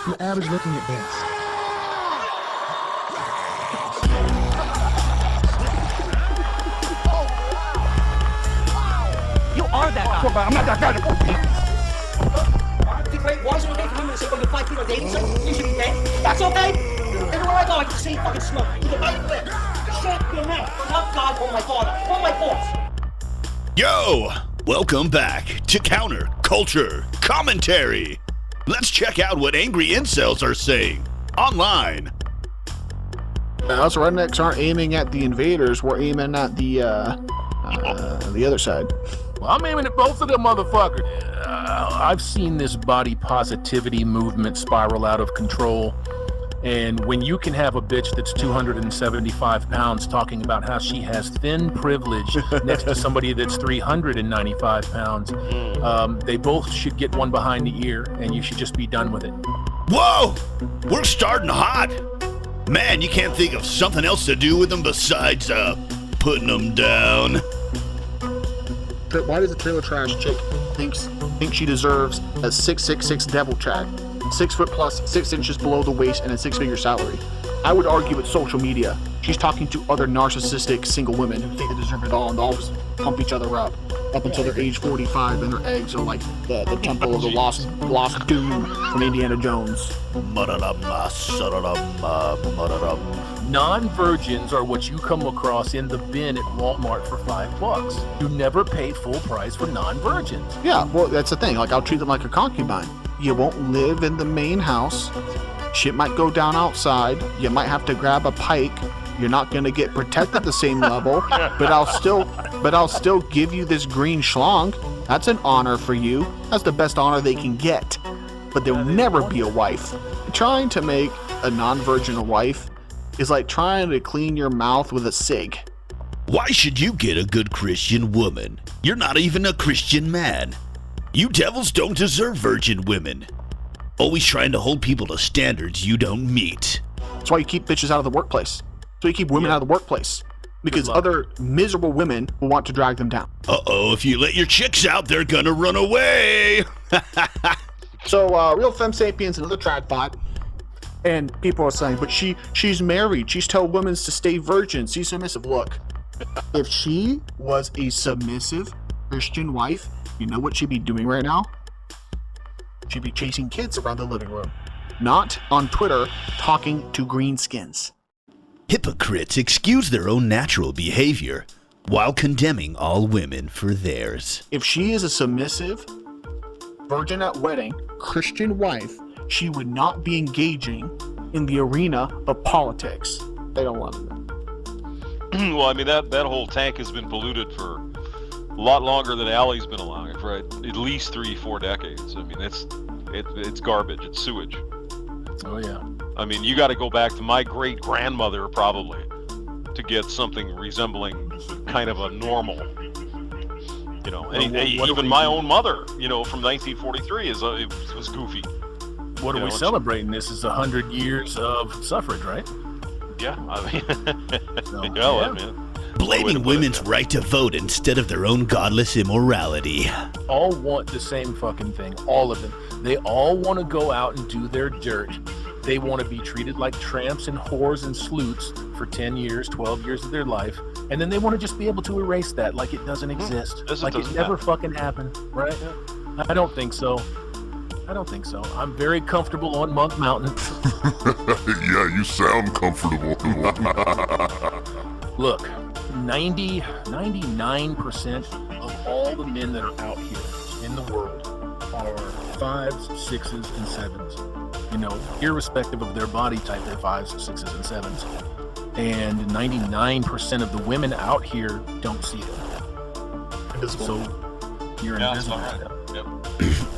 You're average looking at best. You are that guy. I'm not that guy. Why is it okay for him to say, oh, you're 5 feet or dating someone? You should be dead. That's okay. Everywhere I go, I can see fucking smoke. You can bite your lip. Shut your mouth. Not God or my father or my boss. Yo! Welcome back to Counter Culture Commentary. Let's check out what angry incels are saying online. Us rednecks aren't aiming at the invaders. We're aiming at the other side. Well, I'm aiming at both of them motherfuckers. I've seen this body positivity movement spiral out of control. And when you can have a bitch that's 275 pounds talking about how she has thin privilege next to somebody that's 395 pounds, they both should get one behind the ear, and you should just be done with it. Whoa! We're starting hot. Man, you can't think of something else to do with them besides, putting them down. Why does a trailer trash chick think she deserves a 6'6" devil tag? 6 foot plus, 6 inches below the waist, and a 6-figure salary? I would argue it's social media. She's talking to other narcissistic single women who think they deserve it all and always pump each other up until they're age 45 and their eggs are like the temple of the lost doom from Indiana Jones. Non-virgins are what you come across in the bin at Walmart for $5. You never pay full price for non-virgins. Yeah, well, that's the thing. Like, I'll treat them like a concubine. You won't live in the main house. Shit might go down outside. You might have to grab a pike. You're not going to get protected at the same level, but I'll still give you this green schlong. That's an honor for you. That's the best honor they can get. But there'll never be a wife. Trying to make a non-virgin a wife is like trying to clean your mouth with a cig. Why should you get a good Christian woman? You're not even a Christian man. You devils don't deserve virgin women. Always trying to hold people to standards you don't meet. That's why you keep bitches out of the workplace. So you keep women out of the workplace. Because other miserable women will want to drag them down. Uh-oh, if you let your chicks out, they're gonna run away. So, RealFemSapien's another trad bot. And people are saying, but she's married. She's told women to stay virgins. She's submissive. Look, if she was a submissive Christian wife, you know what she'd be doing right now? She'd be chasing kids around the living room. Not on Twitter talking to greenskins. Hypocrites excuse their own natural behavior while condemning all women for theirs. If she is a submissive, virgin at wedding, Christian wife, she would not be engaging in the arena of politics. They don't want it. Well, I mean, that whole tank has been polluted for a lot longer than Alley's been alive, right? At least 3-4 decades. I mean, it's garbage. It's sewage. Oh, yeah. I mean, you got to go back to my great-grandmother, probably, to get something resembling kind of a normal. You know, and even my own mother, you know, from 1943 it was goofy. What are we celebrating? This is 100 years of suffrage, right? Yeah, I mean, yeah. I mean, Blaming women's right to vote instead of their own godless immorality. All want the same fucking thing, all of them. They all want to go out and do their dirt. They want to be treated like tramps and whores and sleuths for 10 years, 12 years of their life. And then they want to just be able to erase that like it doesn't exist. Like it never fucking happened, right? I don't think so. I'm very comfortable on Monk Mountain. Yeah, you sound comfortable. Look, 99% of all the men that are out here in the world are 5s, 6s, and 7s. You know, irrespective of their body type, they're 5s, 6s, and 7s. And 99% of the women out here don't see them. Invisible. So you're invisible. Yep.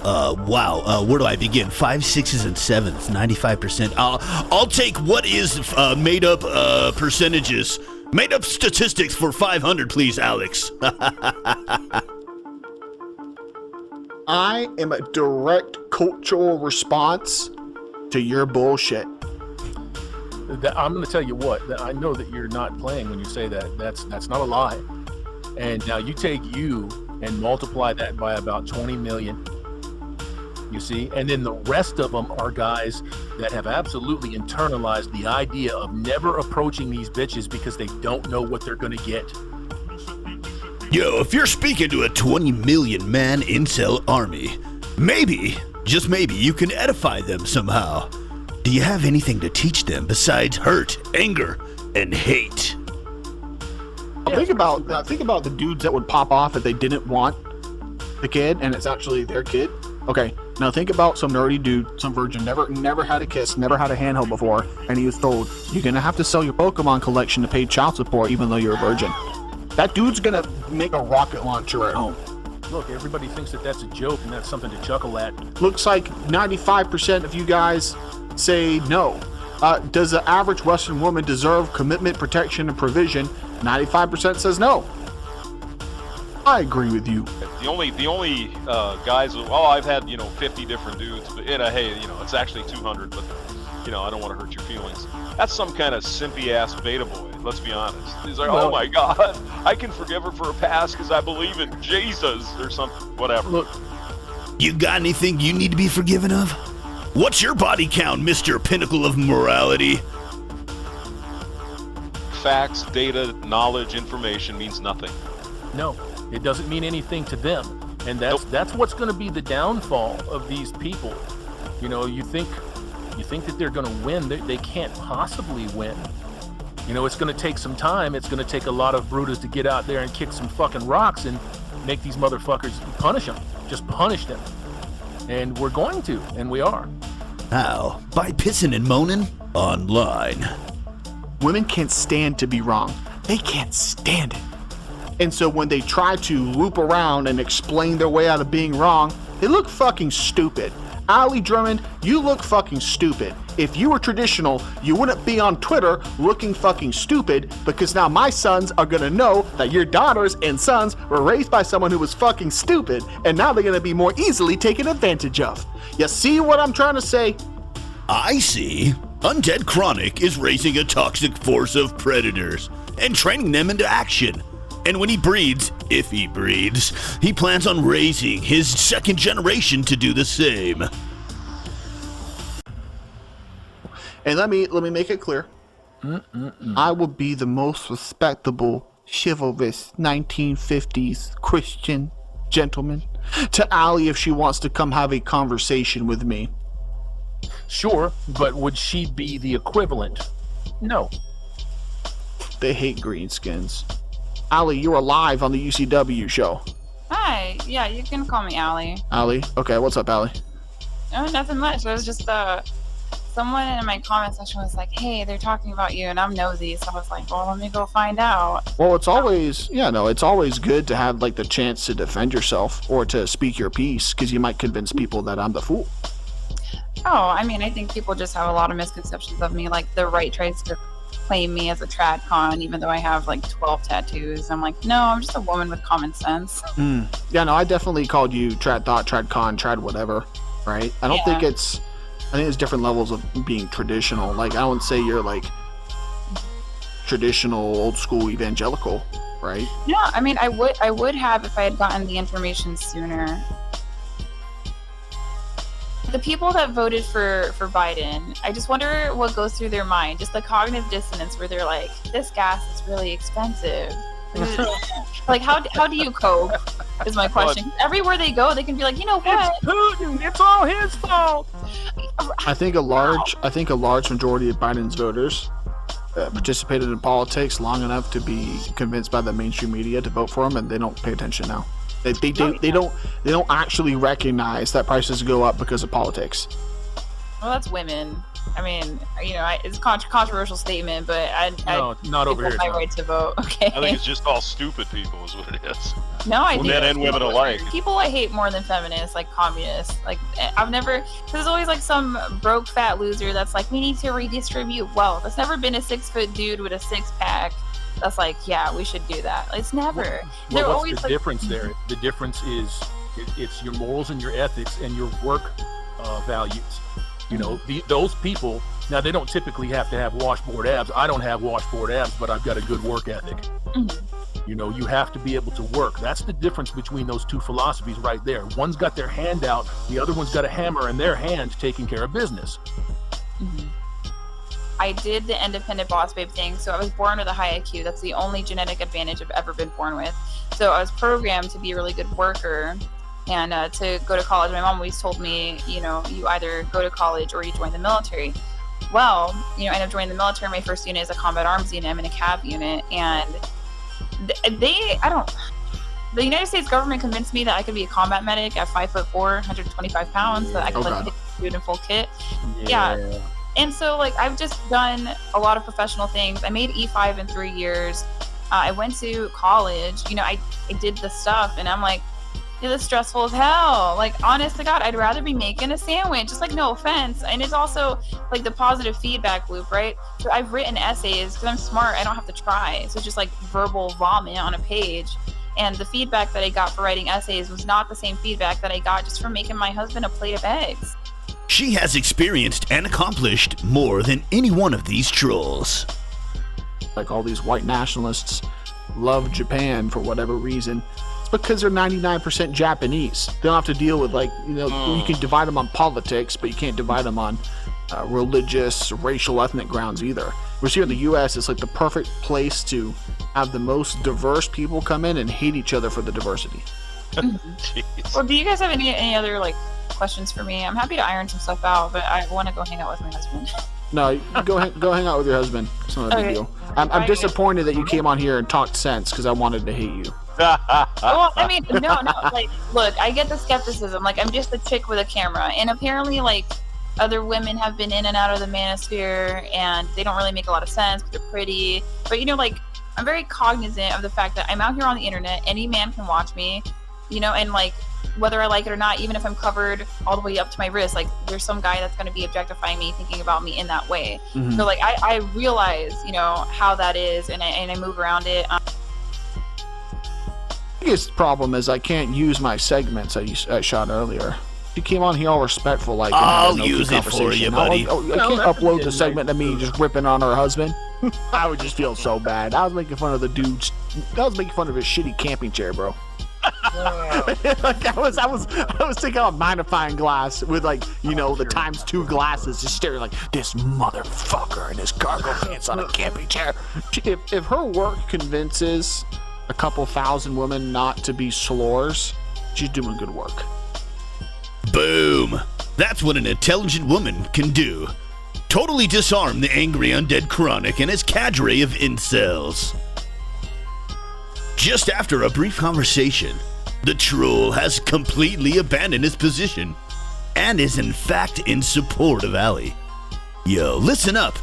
Wow. Where do I begin? 5, 6s, and 7s. 95%. I'll take what is made up percentages. Made up statistics for 500, please, Alex. I am a direct cultural response to your bullshit. I'm going to tell you what. I know that you're not playing when you say that. That's not a lie. And now you take you and multiply that by about 20 million. You see? And then the rest of them are guys that have absolutely internalized the idea of never approaching these bitches because they don't know what they're going to get. Yo, if you're speaking to a 20 million man incel army, maybe, just maybe, you can edify them somehow. Do you have anything to teach them besides hurt, anger, and hate? Think about the dudes that would pop off if they didn't want the kid and it's actually their kid. Okay, now think about some nerdy dude, some virgin, never had a kiss, never had a handhold before, and he was told, you're gonna have to sell your Pokemon collection to pay child support even though you're a virgin. That dude's gonna make a rocket launcher at home. Look, everybody thinks that that's a joke and that's something to chuckle at. Looks like 95% of you guys say no. Does the average Western woman deserve commitment, protection, and provision? 95% says no. I agree with you. The only guys, well, I've had 50 different dudes, but hey, it's actually 200, but I don't want to hurt your feelings. That's some kind of simpy ass beta boy. Let's be honest. He's like, oh my God, I can forgive her for a past because I believe in Jesus or something, whatever. Look, you got anything you need to be forgiven of? What's your body count, Mr. Pinnacle of Morality? Facts, data, knowledge, information means nothing. no, it doesn't mean anything to them. And that's what's going to be the downfall of these people. You think that they're going to win. They can't possibly win. It's going to take some time. It's going to take a lot of Brutus to get out there and kick some fucking rocks and make these motherfuckers punish them. Just punish them. And we're going to, and we are. How? By pissing and moaning? Online. Women can't stand to be wrong. They can't stand it. And so when they try to loop around and explain their way out of being wrong, they look fucking stupid. Ali Drummond, you look fucking stupid. If you were traditional, you wouldn't be on Twitter looking fucking stupid, because now my sons are gonna know that your daughters and sons were raised by someone who was fucking stupid, and now they're gonna be more easily taken advantage of. You see what I'm trying to say? I see. Undead Chronic is raising a toxic force of predators and training them into action. And when he breeds, if he breeds, he plans on raising his second generation to do the same. And let me make it clear. I will be the most respectable, chivalrous 1950s Christian gentleman to Ali if she wants to come have a conversation with me. Sure, but would she be the equivalent? No. They hate greenskins. Ali, you're live on the UCW show. Hi, yeah, you can call me Allie. Ali? Okay, what's up, Ali? Oh, nothing much. It was just someone in my comment section was like, hey, they're talking about you, and I'm nosy, so I was like, well, let me go find out. Well, it's always, it's always good to have, the chance to defend yourself or to speak your piece, because you might convince people that I'm the fool. Oh, I think people just have a lot of misconceptions of me. The right tries to claim me as a trad con, even though I have 12 tattoos. I'm like, no, I'm just a woman with common sense. Yeah, no, I definitely called you trad thought, trad con, trad whatever, right? I don't think I think there's different levels of being traditional. I don't say you're traditional, old school evangelical, right? Yeah, I would have if I had gotten the information sooner. The people that voted for Biden, I just wonder what goes through their mind. Just the cognitive dissonance where they're like, this gas is really expensive. How do you cope is my question. Everywhere they go, they can be like, you know what? It's Putin. It's all his fault. I think a large majority of Biden's voters participated in politics long enough to be convinced by the mainstream media to vote for him, and they don't pay attention now. They don't actually recognize that prices go up because of politics. Well, that's women. It's a controversial statement, but No, not over here. My right to vote. Okay. I think it's just all stupid people is what it is. No, I do. Men and women alike. People I hate more than feminists, like communists. I've never. There's always some broke fat loser that's like, we need to redistribute wealth. There's never been a 6-foot dude with a 6-pack. That's yeah, we should do that. It's never. Well, what's always the difference there? The difference is it's your morals and your ethics and your work values. Those people, now they don't typically have to have washboard abs. I don't have washboard abs, but I've got a good work ethic. You know, you have to be able to work. That's the difference between those two philosophies right there. One's got their hand out, the other one's got a hammer in their hand taking care of business. Mm-hmm. I did the independent boss babe thing, so I was born with a high IQ. That's the only genetic advantage I've ever been born with. So I was programmed to be a really good worker and to go to college. My mom always told me, you know, you either go to college or you join the military. Well, you know, I ended up joining the military. My first unit is a combat arms unit. I'm in a cav unit, and the United States government convinced me that I could be a combat medic at 5'4", 125 pounds, that I could like do it in full kit. Yeah. And so, like, I've just done a lot of professional things. I made E5 in 3 years. I went to college. You know, I did the stuff, and I'm like, it was stressful as hell. Like, honest to God, I'd rather be making a sandwich. Just like, no offense. And it's also like the positive feedback loop, right? So I've written essays because I'm smart. I don't have to try. So it's just like verbal vomit on a page. And the feedback that I got for writing essays was not the same feedback that I got just from making my husband a plate of eggs. She has experienced and accomplished more than any one of these trolls. Like all these white nationalists love Japan for whatever reason. It's because they're 99% Japanese. They don't have to deal with, like, you know, you can divide them on politics, but you can't divide them on religious, racial, ethnic grounds either. Whereas here in the U.S., it's like the perfect place to have the most diverse people come in and hate each other for the diversity. Well, do you guys have any other, like, questions for me? I'm happy to iron some stuff out, but I want to go hang out with my husband. No, go hang out with your husband. It's not a big deal. I'm disappointed that you came on here and talked sense because I wanted to hate you. Well, I mean, no, like, look, I get the skepticism. Like, I'm just a chick with a camera, and apparently, like, other women have been in and out of the manosphere, and they don't really make a lot of sense, but they're pretty. But, you know, like, I'm very cognizant of the fact that I'm out here on the internet. Any man can watch me, you know, and, like, whether I like it or not, even if I'm covered all the way up to my wrist, like, there's some guy that's going to be objectifying me, thinking about me in that way. Mm-hmm. So, like, I realize, you know, how that is, and I move around it. The biggest problem is I can't use my segments I shot earlier. You came on here all respectful, like, I'll use it for you, buddy. I can't upload the segment to me just ripping on her husband. I would just feel so bad. I was making fun of the dude's. I was making fun of his shitty camping chair, bro. Like I was taking out a magnifying glass with, like, you know, the ×2 glasses, just staring like this motherfucker in his cargo pants on a camping chair. If her work convinces a couple thousand women not to be slores, she's doing good work. Boom! That's what an intelligent woman can do. Totally disarm the angry Undead Chronic and his cadre of incels. Just after a brief conversation, the troll has completely abandoned his position and is in fact in support of Allie. Yo, listen up.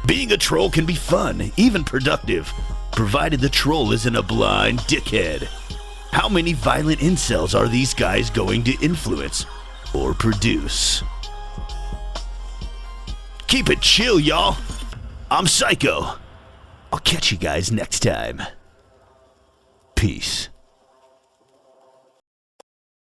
Being a troll can be fun, even productive, provided the troll isn't a blind dickhead. How many violent incels are these guys going to influence or produce? Keep it chill, y'all. I'm Psycho. I'll catch you guys next time. Peace.